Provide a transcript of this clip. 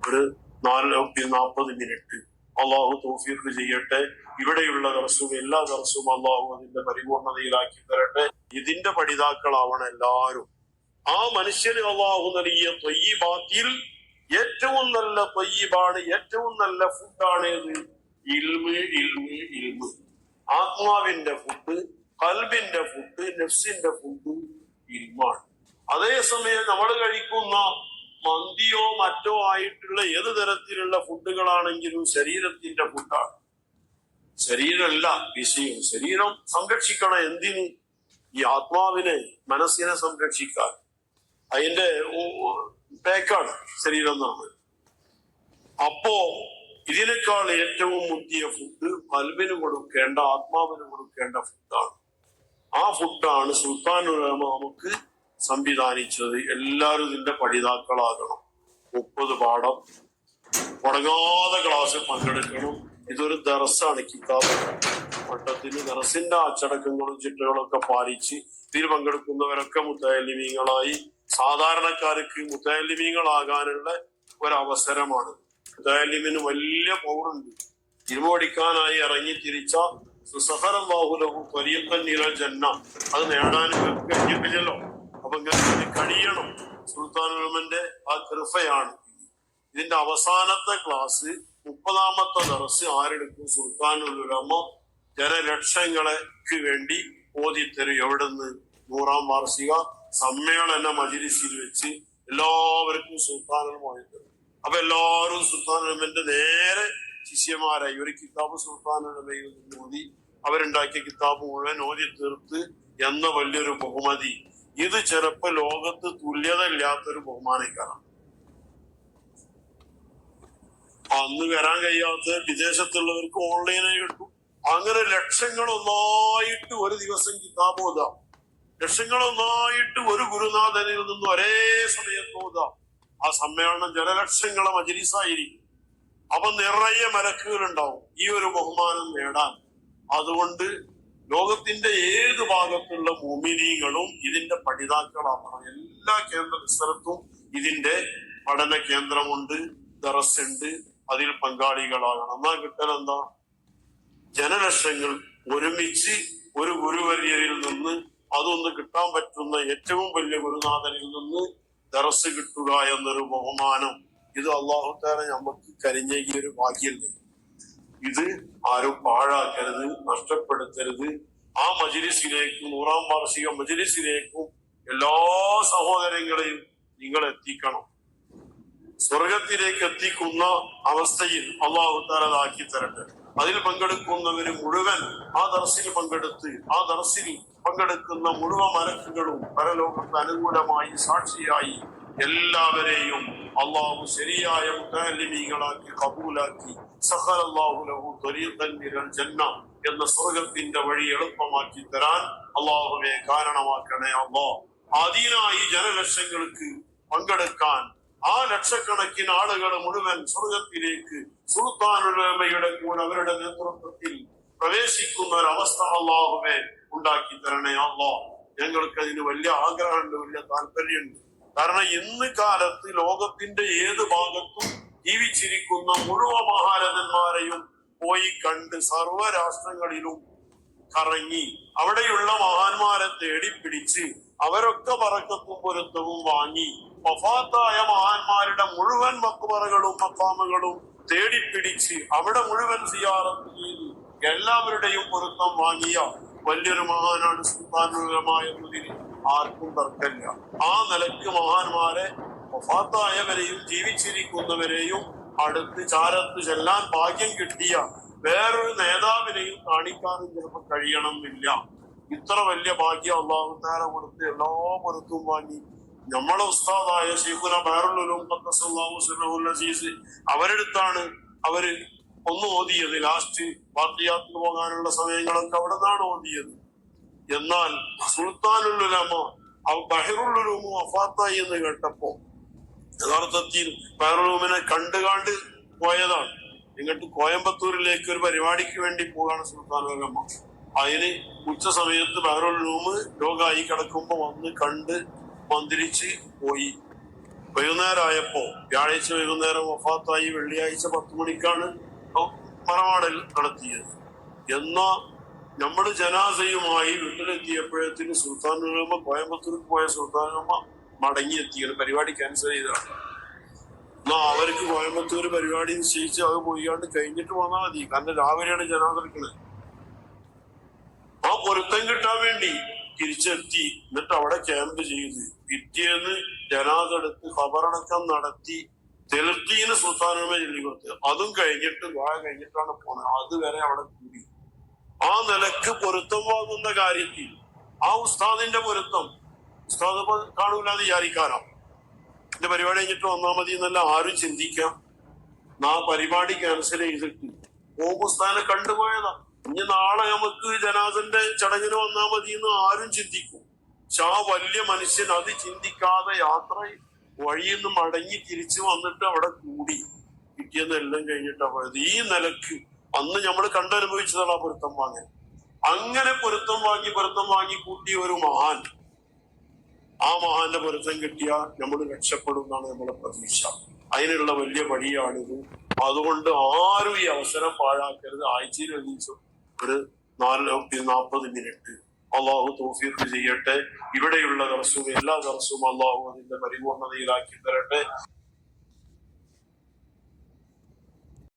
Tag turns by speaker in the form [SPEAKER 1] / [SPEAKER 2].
[SPEAKER 1] ഒരു 40 മിനിറ്റ്. അള്ളാഹു തൗഫീഖ് ചെയ്യട്ടെ. ഇവിടെയുള്ള ദർസും എല്ലാ ദർസും അള്ളാഹു അതിന്റെ പരിപൂർണതയിലാക്കി തരട്ടെ. ഇതിന്റെ പഠിതാക്കളാവണം എല്ലാവരും. ആ മനുഷ്യന് അള്ളാഹു നൽകിയ ത്വയ്യിബാത്തിൽ ഏറ്റവും നല്ല ത്വയ്യിബാണ്, ഏറ്റവും നല്ല ഫുഡാണ് ഇത്. ഇൽമ്, ഇൽമ്, ഇൽമ്. ആത്മാവിന്റെ ഫുഡ്, ഖൽബിന്റെ ഫുഡ്, നഫ്സിന്റെ ഫുഡ് ഇൽമാണ്. അതേസമയം നമ്മൾ കഴിക്കുന്ന മന്തിയോ മറ്റോ ആയിട്ടുള്ള ഏത് തരത്തിലുള്ള ഫുഡുകളാണെങ്കിലും ശരീരത്തിന്റെ ഫുഡാണ്. ശരീരമല്ല വിഷയം. ശരീരം സംരക്ഷിക്കണം. എന്തിന്? ഈ ആത്മാവിനെ, മനസ്സിനെ സംരക്ഷിക്കാൻ. അതിന്റെ പേക്കാണ് ശരീരം എന്നാണ്. അപ്പോ ഇതിനേക്കാൾ ഏറ്റവും മുന്തിയ ഫുഡ് ഖൽബിന് കൊടുക്കേണ്ട, ആത്മാവിന് കൊടുക്കേണ്ട ഫുഡാണ്. ആ ഫുഡാണ് സുൽത്താനുൽ ഉലമ നമുക്ക് സംവിധാനിച്ചത്. എല്ലാവരും ഇതിന്റെ പഠിതാക്കളാകണം. 30 പാഠം മുടങ്ങാതെ ക്ലാസ്സിൽ പങ്കെടുക്കണം. ഇതൊരു ദർസാണ്. കിതാബ് മട്ടത്തിന് ദർസിന്റെ അച്ചടക്കങ്ങളും ചിട്ടകളും ഒക്കെ പാലിച്ച് ഇതിൽ പങ്കെടുക്കുന്നവരൊക്കെ മുത്തഅല്ലിമീങ്ങളായി സാധാരണക്കാർക്ക് മുത്തഅല്ലിമീങ്ങളാകാനുള്ള ഒരവസരമാണ്. മുത്തഅല്ലിമിന് വലിയ പൗറുണ്ട്. ഇരുമോടിക്കാനായി ഇറങ്ങി തിരിച്ച സുസഹറല്ലാഹു ലഹു ത്വരീഖൻ ഇലൽ ജന്ന, അത് നേടാൻ കഴിഞ്ഞിട്ടില്ലല്ലോ. അപ്പൊ ഇങ്ങനെ കഴിയണം. സുൽത്താനുൽ ഉലമന്റെ ആ കൃപയാണ്. ഇതിന്റെ അവസാനത്തെ ക്ലാസ് 30ാമത്തെ ദർസ് ആരെടുക്കും? സുൽത്താനുൽ ഉലമ ജനലക്ഷങ്ങൾക്ക് വേണ്ടി ഓതിത്തരും. എവിടുന്ന്? 100ാം വാർഷിക സമ്മേളന മജ്‌ലിസിൽ വെച്ച് എല്ലാവർക്കും സുൽത്താനുൽ ഉലമ ഓതിത്തരും. അപ്പൊ എല്ലാവരും സുൽത്താനുൽ ഉലമന്റെ നേരെ ശിഷ്യന്മാരായി. ഒരു കിതാബ് സുൽത്താനുൽ ഉലമയിൽ നിന്ന് ഓതി, അവരുണ്ടാക്കിയ കിതാബ് മുഴുവൻ ഓതി തീർത്ത് എന്ന വലിയൊരു ബഹുമതി. ഇത് ചിലപ്പോ ലോകത്ത് തുല്യത ഇല്ലാത്തൊരു ബഹുമാനക്കാരാണ്. അന്ന് വരാൻ കഴിയാത്ത വിദേശത്തുള്ളവർക്ക് ഓൺലൈനായി കിട്ടും. അങ്ങനെ ലക്ഷങ്ങളൊന്നായിട്ട് ഒരു ദിവസം കിതാബ് ഓതാം. ലക്ഷങ്ങളൊന്നായിട്ട് ഒരു ഗുരുനാഥനിൽ നിന്ന് ഒരേ സമയത്ത് ഓതാം. ആ സമ്മേളനം ജനലക്ഷങ്ങളെ മജ്‌ലിസായിരിക്കും. അപ്പൊ നിറയെ മലക്കുകൾ ഉണ്ടാവും ഈ ഒരു ബഹുമാനം നേടാൻ. അതുകൊണ്ട് ലോകത്തിന്റെ ഏത് ഭാഗത്തുള്ള മുഅ്മിനീങ്ങളും ഇതിന്റെ പഠിതാക്കളാവണം. എല്ലാ കേന്ദ്ര സ്ഥലത്തും ഇതിന്റെ പഠന കേന്ദ്രമുണ്ട്, ദറസുണ്ട്. അതിൽ പങ്കാളികളാകണം. എന്നാ കിട്ടൽ എന്താ? ജനലക്ഷങ്ങൾ ഒരുമിച്ച് ഒരു ഗുരുവര്യരിൽ നിന്ന്, അതൊന്ന് കിട്ടാൻ പറ്റുന്ന ഏറ്റവും വലിയ ഗുരുനാഥനിൽ നിന്ന് ദറസ് കിട്ടുക എന്നൊരു ബഹുമാനം. ഇത് അല്ലാഹു തആല നമുക്ക് കനിഞ്ഞേകിയ ഒരു ഭാഗ്യല്ലേ. ഇത് ആരും പാഴാക്കരുത്, നഷ്ടപ്പെടുത്തരുത്. ആ മജ്‌ലിസിലേക്കും 100ാം വാർഷിക മജ്‌ലിസിലേക്കും എല്ലാ സഹോദരങ്ങളെയും നിങ്ങൾ എത്തിക്കണം. സ്വർഗത്തിലേക്ക് എത്തിക്കുന്ന അവസ്ഥയിൽ അല്ലാഹു തആല ആക്കി തരട്ടെ. അതിൽ പങ്കെടുക്കുന്നവര് മുഴുവൻ ആ ദർസിൽ പങ്കെടുത്ത്, ആ ദർസിൽ പങ്കെടുക്കുന്ന മുഴുവൻ മലക്കുകളും പരലോകത്ത് അനുകൂലമായി സാക്ഷിയായി എല്ലാവരെയും അള്ളാഹു ശരിയായ മുതഅല്ലിമീങ്ങളാക്കി കബൂലാക്കി സഖറല്ലാഹു ലഹു ത്വരീഖൻ ഇലൽ ജന്ന എന്ന സ്വർഗത്തിന്റെ വഴി എളുപ്പമാക്കി തരാൻ അള്ളാഹുവെ കാരണമാക്കണേ അല്ലാഹ്. അതിനായി ജനലക്ഷങ്ങൾക്ക് പങ്കെടുക്കാൻ ആ ലക്ഷക്കണക്കിന് ആളുകൾ മുഴുവൻ സ്വർഗത്തിലേക്ക് സുൽത്താനുൽ ഉലമയുടെ കൂടെ അവരുടെ നേതൃത്വത്തിൽ പ്രവേശിക്കുന്ന ഒരവസ്ഥ അള്ളാഹുവെ ഉണ്ടാക്കി തരണേ അല്ലാഹ്. ഞങ്ങൾക്ക് അതിന് വലിയ ആഗ്രഹമുണ്ട്, വലിയ താല്പര്യമുണ്ട്. കാരണം ഇന്ന് കാലത്ത് ലോകത്തിന്റെ ഏത് ഭാഗത്തും ജീവിച്ചിരിക്കുന്ന മുഴുവൻ മഹാരഥന്മാരെയും പോയി കണ്ട് സർവ്വ രാഷ്ട്രങ്ങളിലും കറങ്ങി അവിടെയുള്ള മഹാന്മാരെ തേടിപ്പിടിച്ച് അവരൊക്കെ ബറക്കത്തും പൊരുത്തവും വാങ്ങി വഫാത്തായ മഹാന്മാരുടെ മുഴുവൻ മഖ്ബറകളും മഖാമുകളും തേടിപ്പിടിച്ച് അവിടെ മുഴുവൻ സിയാറത്ത് ചെയ്ത് എല്ലാവരുടെയും പൊരുത്തം വാങ്ങിയ വലിയൊരു മഹാനാണ് സുൽത്താനുൽ ഉലമ എന്നതിന് ആർക്കും തർക്കമില്ല. ആ നിലക്ക് മഹാന്മാരെ വഫാത്തായവരെയും ജീവിച്ചിരിക്കുന്നവരെയും അടുത്ത് ചാരത്ത് ചെല്ലാൻ ഭാഗ്യം കിട്ടിയ വേറൊരു നേതാവിനെയും കാണിക്കാനും ചിലപ്പോൾ കഴിയണമെന്നില്ല. ഇത്ര വലിയ ഭാഗ്യം അല്ലാഹു തആല കൊടുത്ത് എല്ലാ പൊരുത്തവും വാങ്ങി നമ്മളെ ഉസ്താദായ ശൈഖുന ബഹറുൽ ഉലൂം ഖദ്ദസല്ലാഹു സിർറഹുൽ അസീസ് അവരെടുത്താണ് അവര് ഒന്ന് ഓതിയത്. ലാസ്റ്റ് ബാഖിയാത്തിന് പോകാനുള്ള സമയങ്ങളൊക്കെ അവിടെ നിന്നാണ് ഓതിയത്. എന്നാൽ സുൽത്താനുൽ ഉലമ ബഹറുൽ ഉലൂം വഫാത്തായി എന്ന് കേട്ടപ്പോ യഥാർത്ഥത്തിൽ ബഹറുൽ ഉലൂമിനെ കണ്ടുകാണ്ട് പോയതാണ്. ഇങ്ങോട്ട് കോയമ്പത്തൂരിലേക്ക് ഒരു പരിപാടിക്ക് വേണ്ടി പോകാണ് സുൽത്താനുൽ ഉലമ. അതിന് ഉച്ച സമയത്ത് ബഹറുൽ ഉലൂം രോഗമായി കിടക്കുമ്പോ വന്ന് കണ്ട് മന്ത്രിച്ച് പോയി. വൈകുന്നേരമായപ്പോ വ്യാഴാഴ്ച വൈകുന്നേരം വഫാത്തായി. വെള്ളിയാഴ്ച 10 മണിക്കാണ് മറമാടൽ നടത്തിയത്. എന്നാ നമ്മള് ജനാസയുമായി വീട്ടിലെത്തിയപ്പോഴത്തേന് സുൽത്താനുലമ കോയമ്പത്തൂർക്ക് പോയ സുൽത്താനുലമ മടങ്ങിയെത്തിയാണ്. പരിപാടി ക്യാൻസൽ ചെയ്താണ്. എന്നാ അവർക്ക് കോയമ്പത്തൂര് പരിപാടി നിശ്ചയിച്ച് അത് പോയിക്കാണ്ട് കഴിഞ്ഞിട്ട് വന്നാൽ മതി. കാരണം രാവിലെയാണ് ജനാസ എടുക്കുന്നത്. ആ പൊരുത്തം കിട്ടാൻ വേണ്ടി തിരിച്ചെത്തി. എന്നിട്ട് അവിടെ ക്യാമ്പ് ചെയ്ത് പിറ്റേന്ന് ജനാസ എടുത്ത് ഖബറടക്കം നടത്തി തെൽക്കീന് സുൽത്താനുലമ ചൊല്ലി കൊടുത്ത്. അതും കഴിഞ്ഞിട്ട് ദുആ കഴിഞ്ഞിട്ടാണ് പോണത്. അതുവരെ അവിടെ കൂടി. ആ നിലക്ക് പൊരുത്തം വാങ്ങുന്ന കാര്യത്തിൽ ആ ഉസ്താദിന്റെ പൊരുത്തം ഉസ്താദ് കാണൂലെന്ന് വിചാരിക്കാനാ. എന്റെ പരിപാടി കഴിഞ്ഞിട്ട് വന്നാൽ മതി എന്നല്ല ആരും ചിന്തിക്കാം. ആ പരിപാടി ക്യാൻസൽ ചെയ്തിട്ട് ഉസ്താദിനെ കണ്ടുപോയതാ. ഇനി നാളെ നമുക്ക് ജനാസന്റെ ചടങ്ങിന് വന്നാൽ മതി എന്ന് ആരും ചിന്തിക്കും. പക്ഷെ ആ വലിയ മനുഷ്യൻ അത് ചിന്തിക്കാതെ യാത്ര വഴിയിൽ നിന്ന് മടങ്ങി തിരിച്ചു വന്നിട്ട് അവിടെ കൂടി. പിറ്റേന്നെല്ലാം കഴിഞ്ഞിട്ടാ പോയത്. ഈ നിലക്ക് അന്ന് നമ്മൾ കണ്ടനുഭവിച്ചതാണ് ആ പൊരുത്തം വാങ്ങാൻ. അങ്ങനെ പൊരുത്തം വാങ്ങി കൂട്ടിയ ഒരു മഹാൻ, ആ മഹാന്റെ പൊരുത്തം കിട്ടിയാൽ നമ്മൾ രക്ഷപ്പെടും എന്നാണ് നമ്മുടെ പ്രതീക്ഷ. അതിനുള്ള വലിയ വഴിയാണിത്. അതുകൊണ്ട് ആരും ഈ അവസരം പാഴാക്കരുത്. ആഴ്ചയിൽ ഒരു 40 മിനിറ്റ് അള്ളാഹു തൗഫീഖ് ചെയ്യട്ടെ. ഇവിടെയുള്ള ദർസും എല്ലാ ദർസും അള്ളാഹു അതിന്റെ പരിപൂർണതയിലാക്കി തരട്ടെ.